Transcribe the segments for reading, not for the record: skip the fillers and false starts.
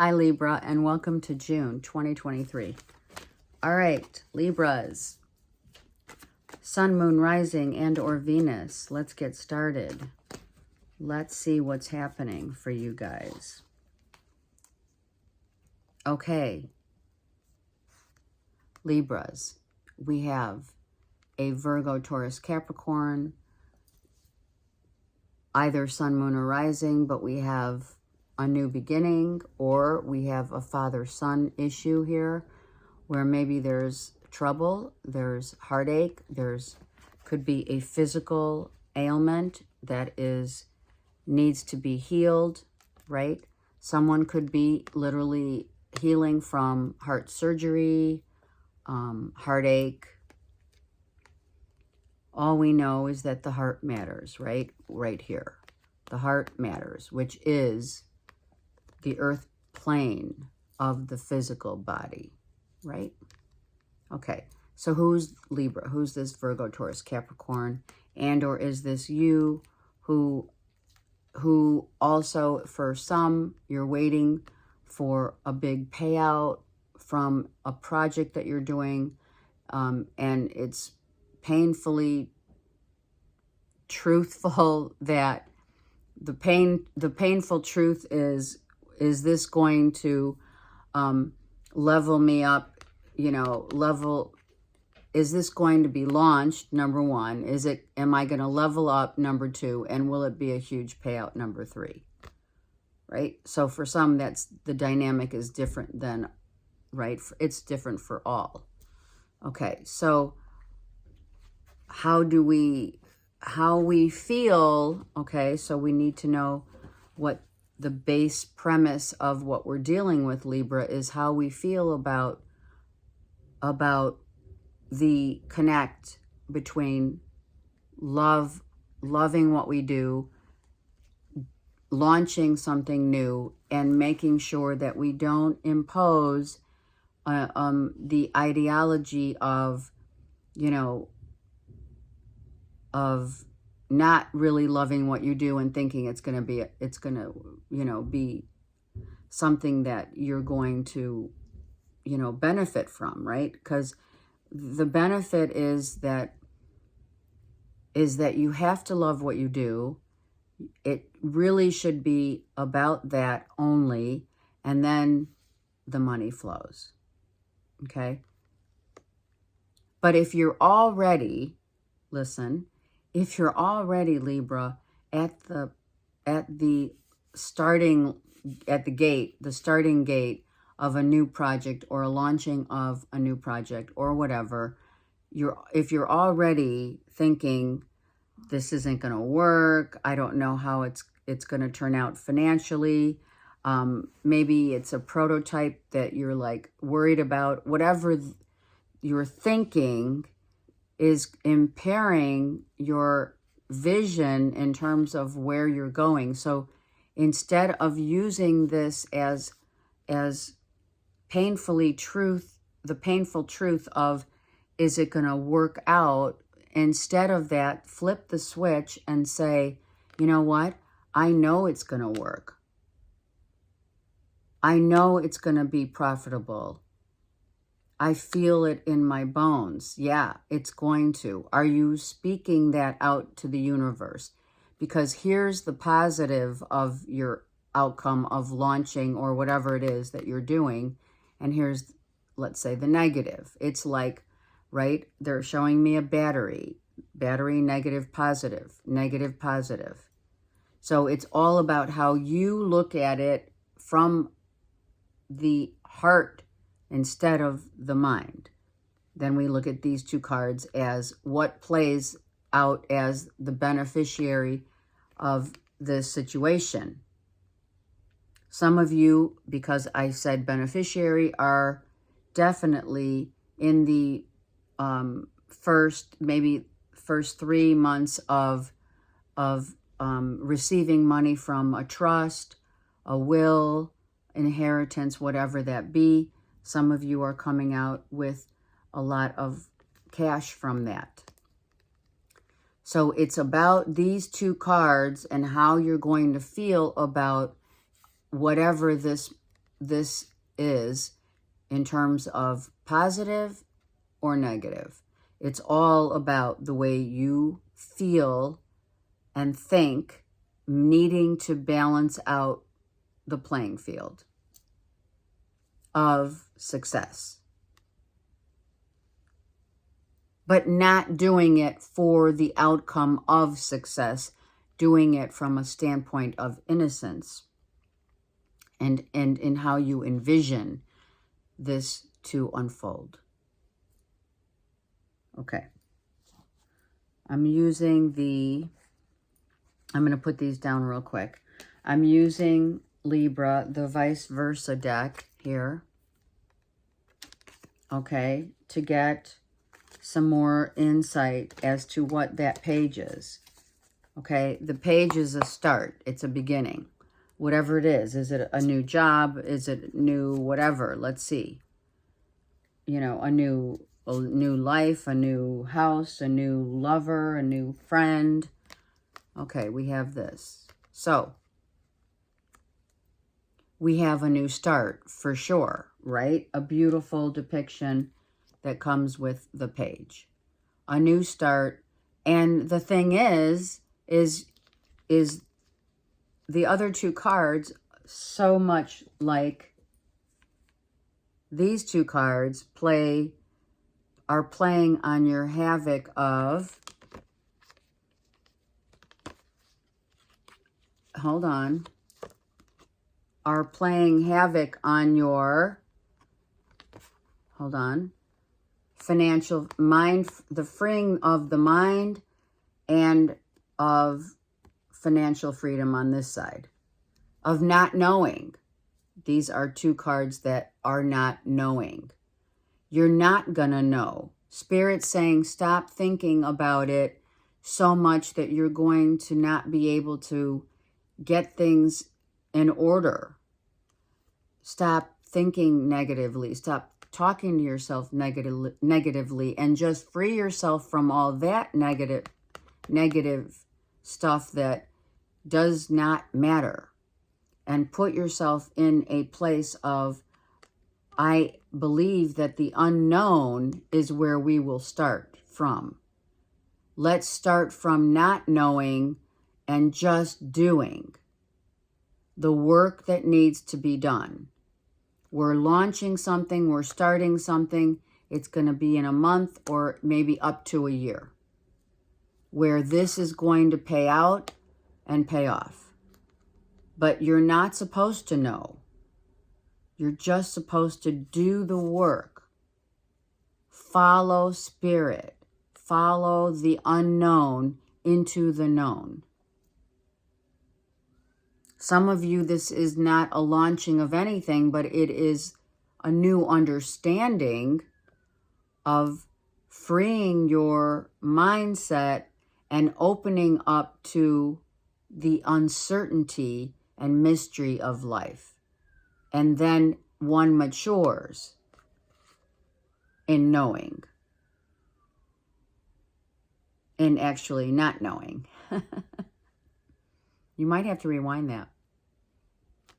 Hi, Libra, and welcome to June 2023. All right, Libras, Sun, Moon, Rising, and or Venus. Let's get started. Let's see what's happening for you guys. Okay, Libras, we have a Virgo, Taurus, Capricorn, either Sun, Moon, or Rising, but we have a new beginning, or we have a father-son issue here where maybe there's trouble, there's heartache, could be a physical ailment that needs to be healed, right? Someone could be literally healing from heart surgery, heartache. All we know is that the heart matters, right? Right here. The heart matters, which is the earth plane of the physical body, right? Okay, so who's Libra? Who's this Virgo, Taurus, Capricorn? And or is this you who also, for some, you're waiting for a big payout from a project that you're doing, and it's painfully truthful that the painful truth is this going to level me up, is this going to be launched, number one? Am I going to level up, number two? And will it be a huge payout, number three? Right? So for some, the dynamic is different than, right? It's different for all. Okay, so how we feel, okay, so we need to know what the base premise of what we're dealing with, Libra, is how we feel about the connect between loving what we do, launching something new, and making sure that we don't impose the ideology of, of not really loving what you do and thinking it's going to be something that you're going to, benefit from, right? Because the benefit is that you have to love what you do. It really should be about that only, and then the money flows. Okay? But if you're already, listen, if you're already, Libra, at the starting gate of a new project or a launching of a new project or whatever, if you're already thinking this isn't going to work, I don't know how it's going to turn out financially, maybe it's a prototype that you're like worried about, whatever you're thinking is impairing your vision in terms of where you're going. So instead of using this as the painful truth of, is it going to work out? Instead of that, flip the switch and say, you know what? I know it's going to work. I know it's going to be profitable. I feel it in my bones. Yeah, it's going to. Are you speaking that out to the universe? Because here's the positive of your outcome of launching or whatever it is that you're doing. And here's, let's say, the negative. It's like, right, they're showing me a battery, negative, positive, negative, positive. So it's all about how you look at it from the heart instead of the mind. Then we look at these two cards as what plays out as the beneficiary of this situation. Some of you, because I said beneficiary, are definitely in the first 3 months of receiving money from a trust, a will, inheritance, whatever that be. Some of you are coming out with a lot of cash from that. So it's about these two cards and how you're going to feel about whatever this this is in terms of positive or negative. It's all about the way you feel and think, needing to balance out the playing field of success, but not doing it for the outcome of success, doing it from a standpoint of innocence and in how you envision this to unfold. Okay. I'm going to put these down real quick. I'm using Libra, the vice versa deck here, okay, to get some more insight as to what that page is. Okay, the page is a start. It's a beginning. Whatever it is it a new job? Is it new whatever? Let's see. You know, a new life, a new house, a new lover, a new friend. Okay, we have this. So, we have a new start for sure, right? A beautiful depiction that comes with the page. A new start. And the thing is the other two cards, so much like these two cards, are playing on your havoc of, are playing havoc on your, financial mind, the freeing of the mind and of financial freedom on this side, of not knowing. These are two cards that are not knowing. You're not gonna know. Spirit's saying stop thinking about it so much that you're going to not be able to get things in order. Stop thinking negatively. Stop talking to yourself negatively, and just free yourself from all that negative stuff that does not matter, and put yourself in a place of, I believe that the unknown is where we will start from. Let's start from not knowing and just doing the work that needs to be done. We're launching something, we're starting something. It's going to be in a month or maybe up to a year, where this is going to pay out and pay off. But you're not supposed to know. You're just supposed to do the work. Follow spirit. Follow the unknown into the known. Some of you, this is not a launching of anything, but it is a new understanding of freeing your mindset and opening up to the uncertainty and mystery of life. And then one matures in knowing, in actually not knowing. You might have to rewind that.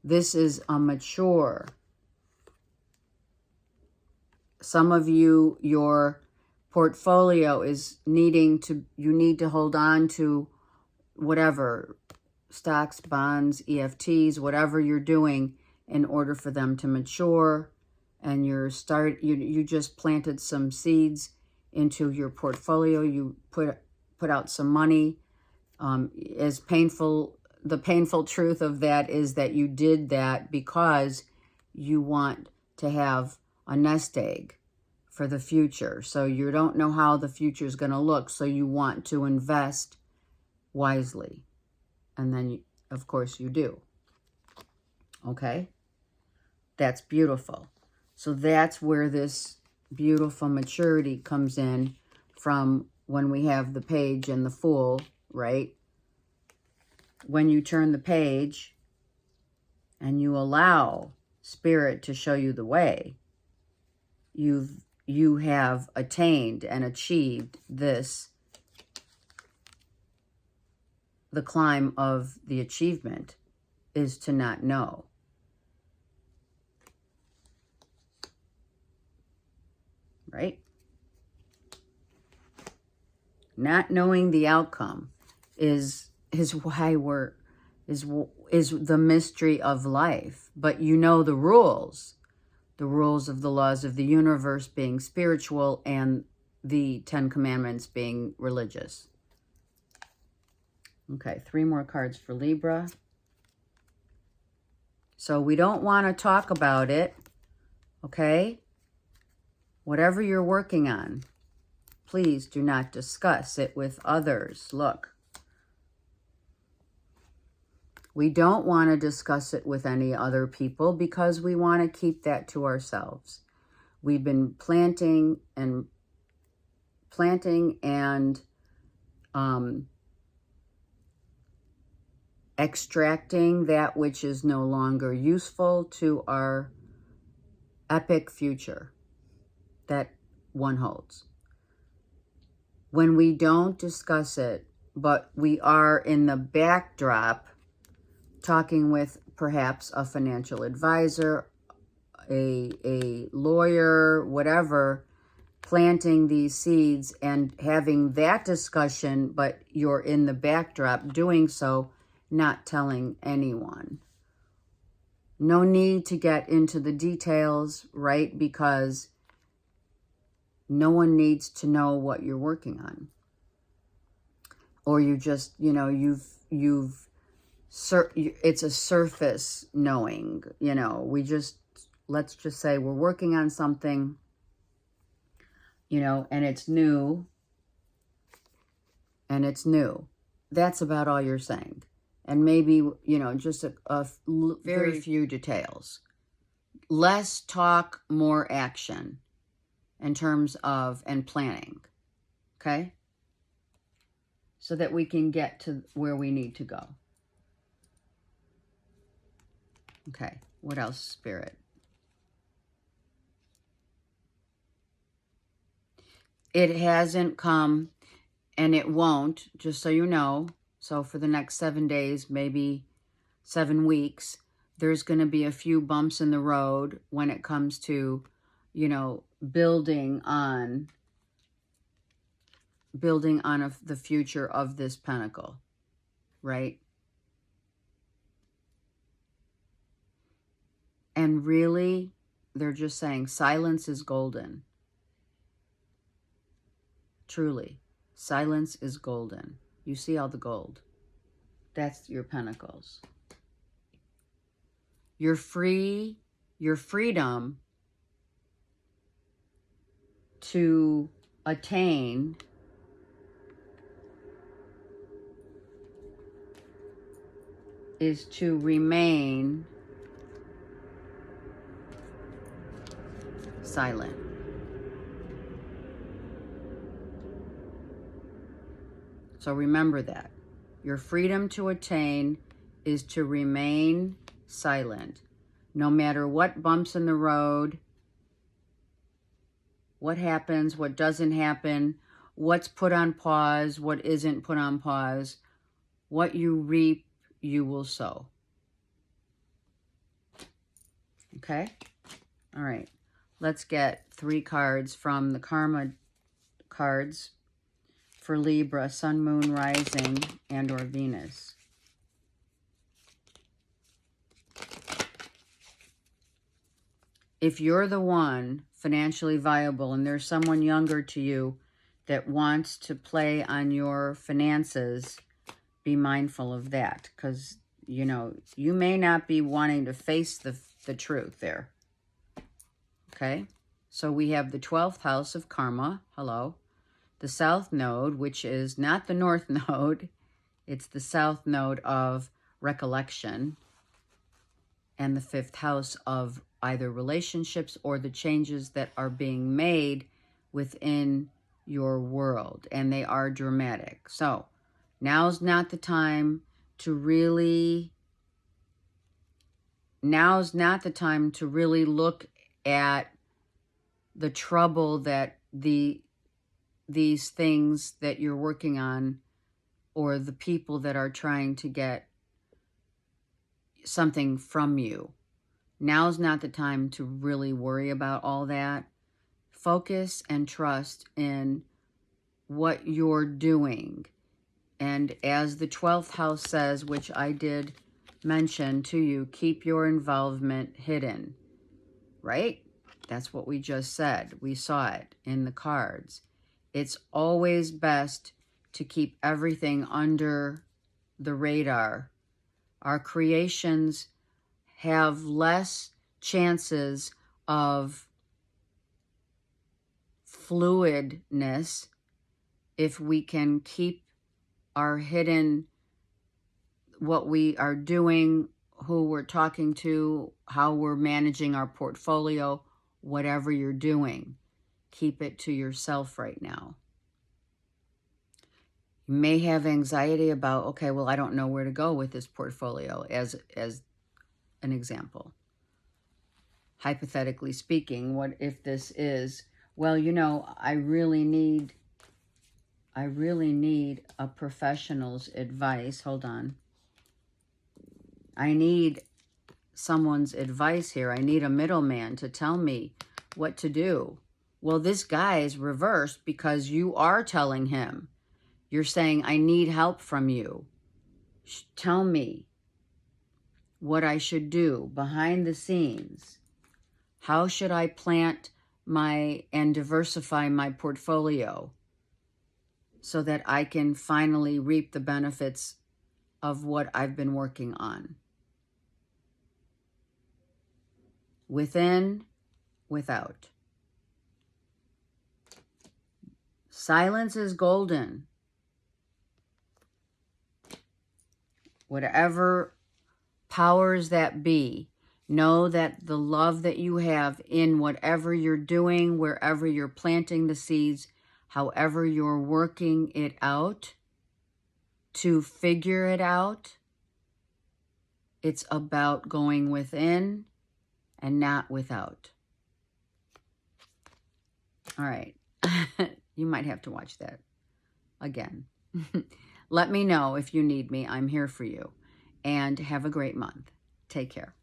This is a mature. Some of you, your portfolio is you need to hold on to whatever, stocks, bonds, EFTs, whatever you're doing in order for them to mature. And you just planted some seeds into your portfolio. You put out some money. The painful truth of that is that you did that because you want to have a nest egg for the future. So you don't know how the future is going to look. So you want to invest wisely. And then, of course, you do. Okay? That's beautiful. So that's where this beautiful maturity comes in from, when we have the page and the Fool, right? When you turn the page and you allow spirit to show you the way, you have attained and achieved this. The climb of the achievement is to not know. right? Not knowing the outcome is why is the mystery of life. But you know the rules of the laws of the universe being spiritual and the 10 Commandments being religious. Okay, 3 more cards for Libra. So we don't want to talk about it, okay? Whatever you're working on, please do not discuss it with others. Look, we don't want to discuss it with any other people because we want to keep that to ourselves. We've been planting and extracting that which is no longer useful to our epic future that one holds. When we don't discuss it, but we are in the backdrop talking with perhaps a financial advisor, a lawyer, whatever, planting these seeds and having that discussion, but you're in the backdrop doing so, not telling anyone. No need to get into the details, right? Because no one needs to know what you're working on. Or you just, it's a surface knowing, let's just say we're working on something, and it's new. That's about all you're saying. And maybe, just a very few details. Less talk, more action in terms of, and planning, okay? So that we can get to where we need to go. Okay, what else, Spirit? It hasn't come, and it won't, just so you know. So for the next 7 days, maybe 7 weeks, there's going to be a few bumps in the road when it comes to, building on the future of this pentacle, right? And really, they're just saying silence is golden. Truly, silence is golden. You see all the gold. That's your pentacles. You're free, your freedom to attain is to remain silent. So remember that. Your freedom to attain is to remain silent. No matter what bumps in the road, what happens, what doesn't happen, what's put on pause, what isn't put on pause, what you reap, you will sow. Okay? All right. Let's get 3 cards from the Karma cards for Libra, Sun, Moon, Rising, and or Venus. If you're the one financially viable and there's someone younger to you that wants to play on your finances, be mindful of that, because, you may not be wanting to face the truth there. Okay? So we have the 12th house of karma. Hello. The south node, which is not the north node. It's the south node of recollection. And the 5th house of either relationships or the changes that are being made within your world. And they are dramatic. So now's not the time to really look at the trouble that these things that you're working on, or the people that are trying to get something from you. Now's not the time to really worry about all that. focus and trust in what you're doing. And as the 12th house says, which I did mention to you, keep your involvement hidden, right? That's what we just said. We saw it in the cards. It's always best to keep everything under the radar. Our creations have less chances of fluidness if we can keep our hidden, what we are doing, who we're talking to, how we're managing our portfolio, whatever you're doing. Keep it to yourself right now. You may have anxiety about, okay, well, I don't know where to go with this portfolio, as an example. Hypothetically speaking, what if this is, well, you know, I really need a professional's advice. Hold on. I need someone's advice here. I need a middleman to tell me what to do. Well, this guy is reversed because you are telling him. You're saying, I need help from you. Tell me what I should do behind the scenes. How should I plant and diversify my portfolio so that I can finally reap the benefits of what I've been working on? Within, without. Silence is golden. Whatever powers that be, know that the love that you have in whatever you're doing, wherever you're planting the seeds, however you're working it out, to figure it out, it's about going within and not without. All right. You might have to watch that again. Let me know if you need me. I'm here for you. And have a great month. Take care.